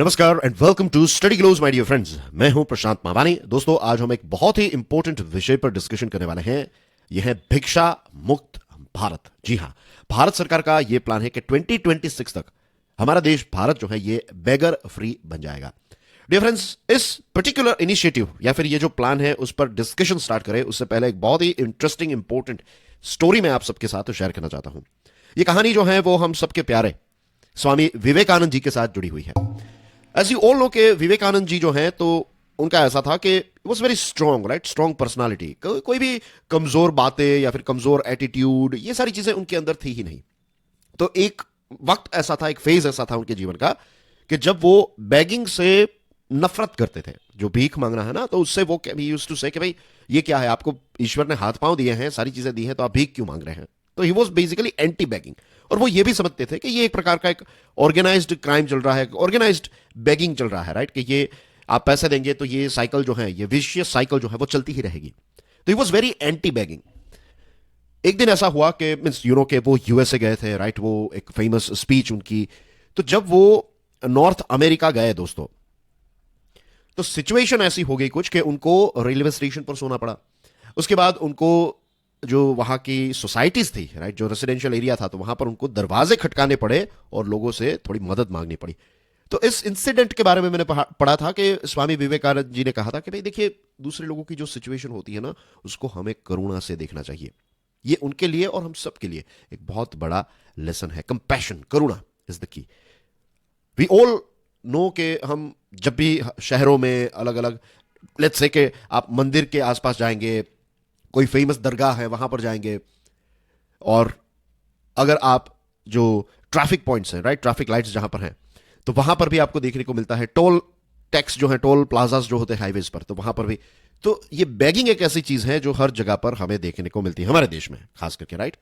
नमस्कार and welcome to Study Glows my dear friends. मैं हूं प्रशांत मावानी। दोस्तों, आज हम एक बहुत ही इंपॉर्टेंट विषय पर डिस्कशन करने वाले हैं। यह है भिक्षा मुक्त भारत। जी हां, भारत सरकार का यह प्लान है कि 2026 तक हमारा देश भारत जो है ये बेगर फ्री बन जाएगा। डियर फ्रेंड्स, इस पर्टिकुलर इनिशिएटिव या फिर ये जो प्लान है उस पर डिस्कशन स्टार्ट करें उससे पहले एक बहुत ही इंटरेस्टिंग इंपॉर्टेंट स्टोरी मैं आप सबके साथ शेयर करना चाहता हूं। यह कहानी जो है वो हम सबके प्यारे स्वामी विवेकानंद जी के साथ जुड़ी हुई है। एज यू ऑल नो के विवेकानंद जी जो हैं तो उनका ऐसा था कि was very strong, right, strong personality. कोई भी कमजोर बातें या फिर कमजोर एटीट्यूड, ये सारी चीजें उनके अंदर थी ही नहीं। तो एक वक्त ऐसा था, एक फेज ऐसा था उनके जीवन का कि जब वो बैगिंग से नफरत करते थे। जो भीख मांगना है ना, तो उससे वो यूज्ड टू से कि भाई ये क्या है, आपको ईश्वर ने हाथ पांव दिए हैं, सारी चीजें दी हैं, तो आप भीख क्यों मांग रहे हैं। तो he was basically anti bagging. और वो ये भी समझते थे कि ये एक प्रकार का एक ऑर्गेनाइज्ड क्राइम चल रहा है, ऑर्गेनाइज्ड बैगिंग चल रहा है, राइट, कि ये आप पैसे देंगे तो ये साइकिल जो है, ये विशियस साइकिल जो है वो चलती ही रहेगी। तो he was very anti bagging. एक दिन ऐसा हुआ कि मीन्स यू नो के वो यूएसए गए थे, राइट, वो एक फेमस स्पीच उनकी। तो जब वो नॉर्थ अमेरिका गए दोस्तों, तो सिचुएशन ऐसी हो गई कुछ कि उनको रेलवे स्टेशन पर सोना पड़ा। उसके बाद उनको जो वहां की सोसाइटीज थी, राइट, जो रेसिडेंशियल एरिया था, तो वहां पर उनको दरवाजे खटकाने पड़े और लोगों से थोड़ी मदद मांगनी पड़ी। तो इस इंसिडेंट के बारे में मैंने पढ़ा था कि स्वामी विवेकानंद जी ने कहा था कि भाई देखिए, दूसरे लोगों की जो सिचुएशन होती है ना, उसको हमें करुणा से देखना चाहिए। ये उनके लिए और हम सब के लिए एक बहुत बड़ा लेसन है। कंपैशन, करुणा is the key. We all know के हम जब भी शहरों में अलग अलग, लेट्स से कि आप मंदिर के आसपास जाएंगे, कोई फेमस दरगाह है वहां पर जाएंगे, और अगर आप जो ट्रैफिक पॉइंट्स हैं, राइट, ट्रैफिक लाइट्स जहां पर हैं, तो वहां पर भी आपको देखने को मिलता है टोल टैक्स जो है, टोल प्लाजास जो होते हैं हाईवेज पर, तो वहां पर भी। तो ये बैगिंग एक ऐसी चीज है जो हर जगह पर हमें देखने को मिलती है हमारे देश में खास करके, राइट।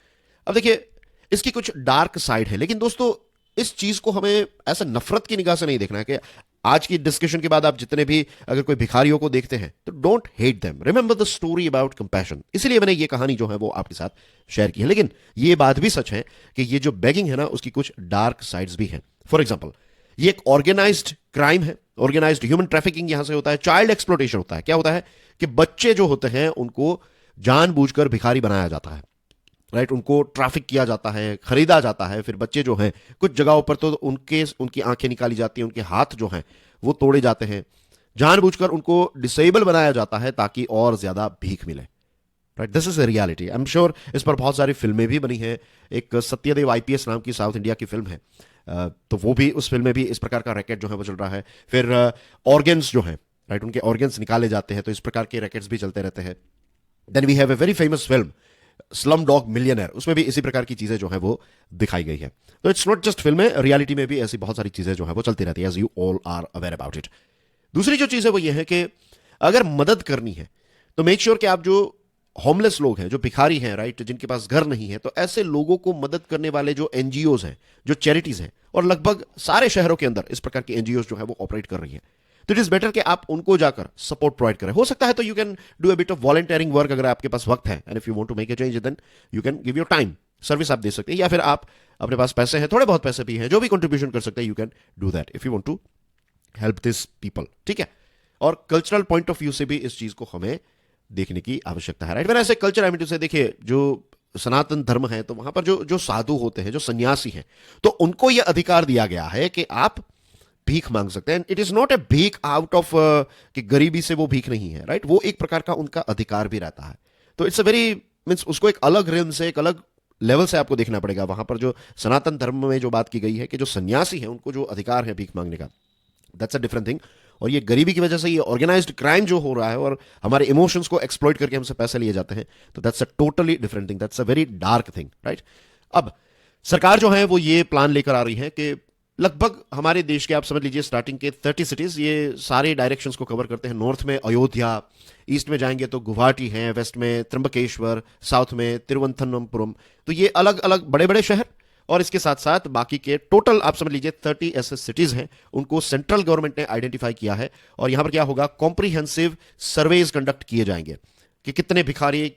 अब देखिए, इसकी कुछ डार्क साइड है, लेकिन दोस्तों इस चीज को हमें ऐसा नफरत की निगाह से नहीं देखना है कि आज की डिस्कशन के बाद आप जितने भी अगर कोई भिखारियों को देखते हैं तो don't hate them, remember the story about compassion. इसलिए मैंने ये कहानी जो है वो आपके साथ शेयर की है। लेकिन ये बात भी सच है कि ये जो बैगिंग है ना, उसकी कुछ डार्क साइड्स भी हैं। फॉर एग्जाम्पल, ये एक ऑर्गेनाइज्ड क्राइम है, ऑर्गेनाइज्ड ह्यूमन ट्रैफिकिंग यहां से होता है। चाइल्ड एक्सप्लोटेशन होता है। क्या होता है कि बच्चे जो होते हैं उनको जानबूझकर भिखारी बनाया जाता है, राइट, उनको ट्रैफिक किया जाता है, खरीदा जाता है। फिर बच्चे जो हैं कुछ जगहों पर तो उनकी आंखें निकाली जाती हैं, उनके हाथ जो हैं वो तोड़े जाते हैं, जानबूझकर उनको डिसेबल बनाया जाता है ताकि और ज्यादा भीख मिले, right. This is a reality. I am sure इस पर बहुत सारी फिल्में भी बनी हैं। एक सत्यदेव आईपीएस नाम की साउथ इंडिया की फिल्म है, तो वो भी, उस फिल्म में भी इस प्रकार का रैकेट जो है वो चल रहा है। फिर ऑर्गेन्स जो है, राइट, उनके ऑर्गेन्स निकाले जाते हैं, तो इस प्रकार के रैकेट्स भी चलते रहते हैं। Then we have a very famous film Slumdog Millionaire, उसमें भी इसी प्रकार की चीजें जो है वो दिखाई गई है। तो इट्स नॉट जस्ट फिल्म है, रियलिटी में भी ऐसी बहुत सारी चीजें जो है वो चलती रहती है, as you all are aware about it. दूसरी जो चीज है वो ये है कि अगर मदद करनी है तो मेक श्योर कि आप जो होमलेस लोग हैं, जो भिखारी हैं, राइट, जिनके पास घर नहीं है, तो ऐसे लोगों को मदद करने वाले जो एनजीओज हैं, जो चैरिटीज हैं, और लगभग सारे शहरों के अंदर इस प्रकार की एनजीओज जो है वो ऑपरेट कर रही है, तो इट इज बेटर कि आप उनको जाकर सपोर्ट प्रोवाइड करें। हो सकता है तो you can do a bit of volunteering work अगर आपके पास वक्त है, and if you want to make a change then you can give your time, service आप दे सकते हैं, या फिर आप अपने पास पैसे हैं, थोड़े बहुत पैसे भी हैं, जो भी कंट्रीब्यूशन कर सकते हैं, you can do that if you want to help this people, ठीक है। और कल्चरल पॉइंट ऑफ व्यू से भी इस चीज को हमें देखने की आवश्यकता है, राइट। मैंने ऐसे कल्चर आई मीन टू से, देखिए, जो सनातन धर्म है, तो वहां पर जो जो साधु होते हैं, जो सन्यासी हैं, तो उनको यह अधिकार दिया गया है कि आप भीख मांग सकते हैं। इट इज नॉट ए भीख आउट ऑफ कि गरीबी से वो भीख नहीं है, राइट, वो एक प्रकार का उनका अधिकार भी रहता है। तो इट्स अ वेरी मीन्स उसको एक अलग रेल से, एक अलग लेवल से आपको देखना पड़ेगा। वहां पर जो सनातन धर्म में जो बात की गई है कि जो सन्यासी है उनको जो अधिकार है भीख मांगने का, दैट्स अ डिफरेंट थिंग। और ये गरीबी की वजह से, ये ऑर्गेनाइज्ड क्राइम जो हो रहा है और हमारे इमोशंस को एक्सप्लॉइट करके हमसे पैसे लिए जाते हैं, तो that's a totally different thing, that's a very dark thing, right. अब सरकार जो है वो ये प्लान लेकर आ रही है कि लगभग हमारे देश के, आप समझ लीजिए, स्टार्टिंग के 30 सिटीज, ये सारे डायरेक्शंस को कवर करते हैं। नॉर्थ में अयोध्या, ईस्ट में जाएंगे तो गुवाहाटी है, वेस्ट में त्र्यंबकेश्वर, साउथ में तिरुवनंतपुरम, तो ये अलग अलग बड़े बड़े शहर, और इसके साथ साथ बाकी के टोटल आप समझ लीजिए 30 ऐसे सिटीज हैं, उनको सेंट्रल गवर्नमेंट ने आइडेंटिफाई किया है। और यहां पर क्या होगा, कॉम्प्रिहेंसिव सर्वेज कंडक्ट किए जाएंगे, कि कितने भिखारी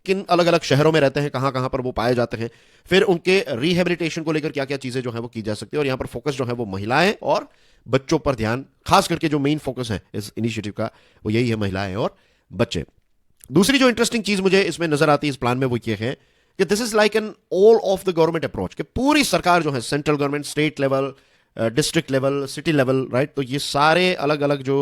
किन अलग अलग शहरों में रहते हैं, कहां कहां पर वो पाए जाते हैं, फिर उनके रिहेबिलिटेशन को लेकर क्या क्या चीजें जो है वो की जा सकती है। और यहां पर फोकस जो है वो महिलाएं और बच्चों पर ध्यान, खास करके जो मेन फोकस है इस इनिशिएटिव का वो यही है, महिलाएं और बच्चे। दूसरी जो इंटरेस्टिंग चीज मुझे इसमें नजर आती है इस प्लान में वो ये है कि this is like an all of the government approach, कि पूरी सरकार जो है, central government, state level, district level, city level, right, तो ये सारे अलग अलग जो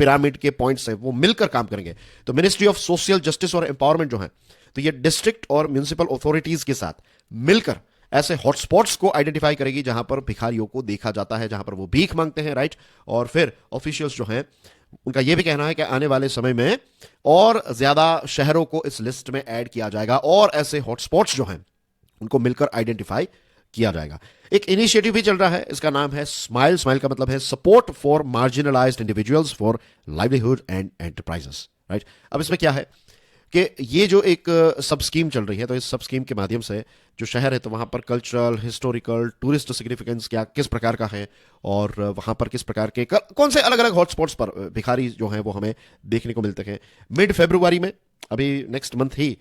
पिरामिड के पॉइंट्स हैं वो मिलकर काम करेंगे। तो मिनिस्ट्री ऑफ सोशल जस्टिस और एम्पावरमेंट जो है, तो ये डिस्ट्रिक्ट और म्यूनिसिपल अथॉरिटीज के साथ मिलकर ऐसे हॉटस्पॉट्स को आइडेंटिफाई करेगी जहां पर भिखारियों को देखा जाता है, जहां पर वो भीख मांगते हैं, राइट। और फिर ऑफिशियल्स जो हैं उनका यह भी कहना है कि आने वाले समय में और ज्यादा शहरों को इस लिस्ट में ऐड किया जाएगा और ऐसे हॉटस्पॉट्स जो हैं उनको मिलकर आइडेंटिफाई किया जाएगा। एक इनिशिएटिव भी चल रहा है, इसका नाम है स्माइल। स्माइल का मतलब है support for marginalised individuals for livelihood and enterprises, right. अब इसमें क्या है कि ये जो एक सब स्कीम चल रही है, तो इस सब स्कीम के माध्यम से जो शहर है तो वहाँ पर कल्चरल, हिस्टोरिकल, टूरिस्ट सिग्निफिकेंस क्या किस प्रकार का है, और वहाँ पर किस प्रकार के कौन से अलग अलग हॉटस्पॉट्स पर भिखारी जो हैं वो हमें देखने को मिलते हैं। मिड फरवरी में, अभी नेक्स्ट मंथ ही,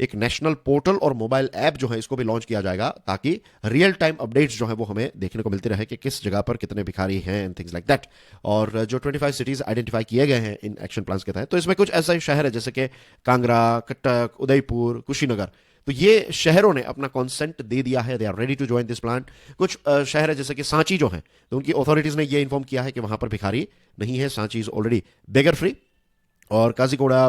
एक नेशनल पोर्टल और मोबाइल ऐप जो है इसको भी लॉन्च किया जाएगा, ताकि रियल टाइम अपडेट्स जो है वो हमें देखने को मिलती रहे कि किस जगह पर कितने भिखारी हैं एंड थिंग्स लाइक दैट। और जो 25 सिटीज आइडेंटिफाई किए गए हैं इन एक्शन प्लान्स के तहत, तो इसमें कुछ ऐसे शहर है जैसे कि कांगड़ा, कटक, उदयपुर, कुशीनगर, तो ये शहरों ने अपना कॉन्सेंट दे दिया है, they are ready to join this plan. कुछ शहर है जैसे कि सांची जो है, तो उनकी अथॉरिटीज ने ये इन्फॉर्म किया है कि वहां पर भिखारी नहीं है, Sanchi is already beggar free. और काजीकोड़ा,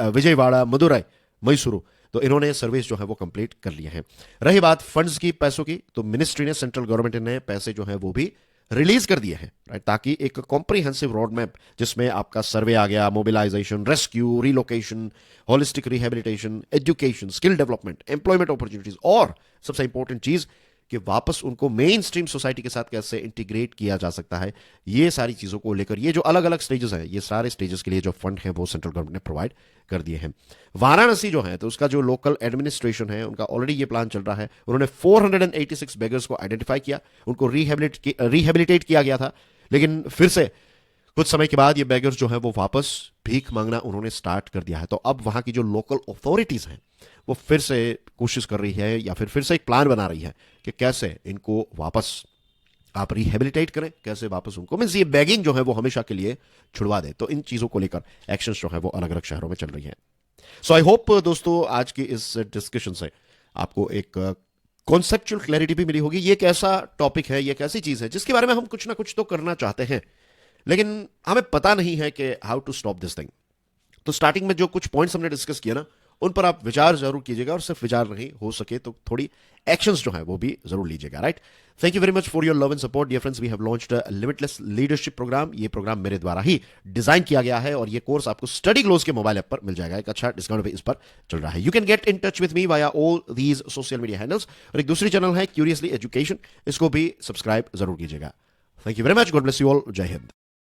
विजयवाड़ा, मदुरई, मैसूरू, तो इन्होंने सर्विस जो है वो कंप्लीट कर लिए हैं। रही बात फंड्स की, पैसों की, तो मिनिस्ट्री ने, सेंट्रल गवर्नमेंट ने पैसे जो है वो भी रिलीज कर दिए हैं, राइट, ताकि एक कॉम्प्रिहेंसिव रोड मैप जिसमें आपका सर्वे आ गया, mobilisation, rescue, relocation, holistic rehabilitation, education, skill development, employment opportunities, और सबसे इंपॉर्टेंट चीज कि वापस उनको मेन स्ट्रीम सोसाइटी के साथ कैसे इंटीग्रेट किया जा सकता है, ये सारी चीजों को लेकर ये जो अलग अलग स्टेजेस हैं, ये सारे स्टेजेस के लिए जो फंड है वो सेंट्रल गवर्नमेंट ने प्रोवाइड कर दिए हैं। वाराणसी जो है, तो उसका जो लोकल एडमिनिस्ट्रेशन है उनका ऑलरेडी ये प्लान चल रहा है। उन्होंने 486 बेगर्स को आइडेंटिफाई किया, उनको रिहेबिलिटेट किया गया था, लेकिन फिर से कुछ समय के बाद ये बेगर्स जो है वो वापस भीख मांगना उन्होंने स्टार्ट कर दिया है। तो अब वहां की जो लोकल अथॉरिटीज हैं वो फिर से कोशिश कर रही है, या फिर से एक प्लान बना रही है कि कैसे इनको वापस आप रिहेबिलिटेट करें, कैसे वापस उनको, मींस ये बैगिंग जो है वो हमेशा के लिए छुड़वा दे। तो इन चीजों को लेकर एक्शंस जो है वो अलग अलग शहरों में चल रही है। सो आई होप दोस्तों आज की इस डिस्कशन से आपको एक कॉन्सेप्चुअल क्लैरिटी भी मिली होगी। ये एक ऐसा टॉपिक है, ये एक ऐसी चीज है जिसके बारे में हम कुछ ना कुछ तो करना चाहते हैं, लेकिन हमें पता नहीं है कि how to stop this thing. तो स्टार्टिंग में जो कुछ पॉइंट्स हमने डिस्कस किया ना, उन पर आप विचार जरूर कीजिएगा, और सिर्फ विचार नहीं, हो सके तो थोड़ी एक्शंस जो है वो भी जरूर लीजिएगा, right. Thank you very much for your love and support dear friends. We have launched a limitless leadership programme. ये प्रोग्राम मेरे द्वारा ही डिजाइन किया गया है, और ये कोर्स आपको स्टडी ग्लोज के मोबाइल ऐप पर मिल जाएगा। एक अच्छा डिस्काउंट भी इस पर चल रहा है। You can get in touch with me via all these social media handles. और एक दूसरी चैनल है क्यूरियसली एजुकेशन, इसको भी सब्सक्राइब जरूर कीजिएगा। Thank you very much, God bless you all, जय हिंद।